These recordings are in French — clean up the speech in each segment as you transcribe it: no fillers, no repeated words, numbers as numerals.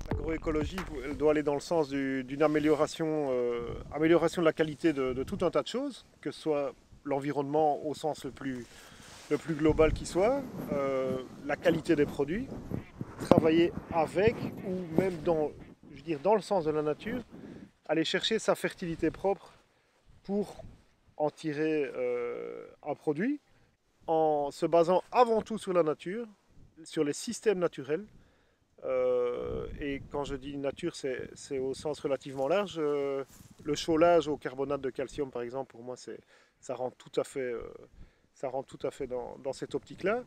L'agroécologie, elle doit aller dans le sens d'une amélioration de la qualité de tout un tas de choses, que ce soit l'environnement au sens le plus global qui soit, la qualité des produits, travailler avec ou même je veux dire, dans le sens de la nature, aller chercher sa fertilité propre pour en tirer un produit en se basant avant tout sur la nature, sur les systèmes naturels. Et quand je dis nature, c'est au sens relativement large. Le chaulage au carbonate de calcium, par exemple, pour moi, ça rentre tout à fait, ça rentre tout à fait dans cette optique-là.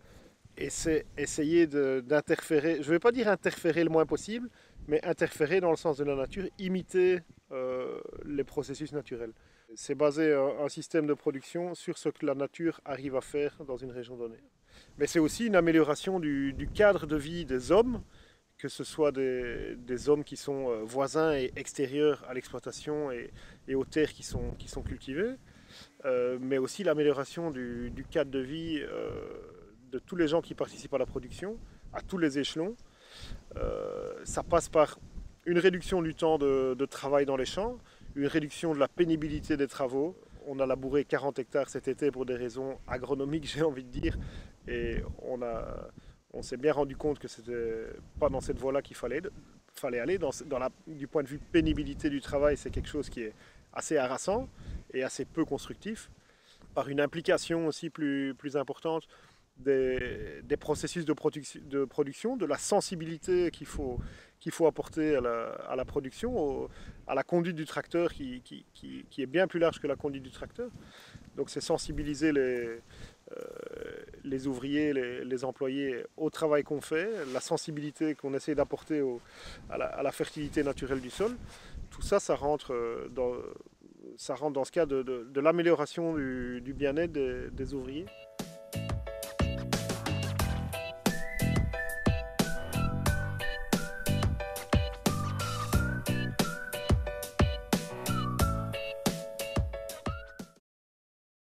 Et c'est essayer d'interférer, je ne vais pas dire interférer le moins possible, mais interférer dans le sens de la nature, imiter les processus naturels. C'est basé un système de production sur ce que la nature arrive à faire dans une région donnée. Mais c'est aussi une amélioration du cadre de vie des hommes, que ce soit des hommes qui sont voisins et extérieurs à l'exploitation et aux terres qui sont cultivées, mais aussi l'amélioration du cadre de vie de tous les gens qui participent à la production, à tous les échelons. Ça passe par une réduction du temps de travail dans les champs, une réduction de la pénibilité des travaux. On a labouré 40 hectares cet été pour des raisons agronomiques, j'ai envie de dire, et on s'est bien rendu compte que c'était pas dans cette voie-là qu'il fallait aller. Du point de vue pénibilité du travail, c'est quelque chose qui est assez harassant et assez peu constructif, par une implication aussi plus importante des processus de production, de la sensibilité qu'il faut apporter à la production, à la conduite du tracteur qui est bien plus large que la conduite du tracteur. Donc c'est sensibiliser les ouvriers, les employés au travail qu'on fait, la sensibilité qu'on essaie d'apporter à la fertilité naturelle du sol. Tout ça, ça rentre dans ce cas de l'amélioration du bien-être des ouvriers.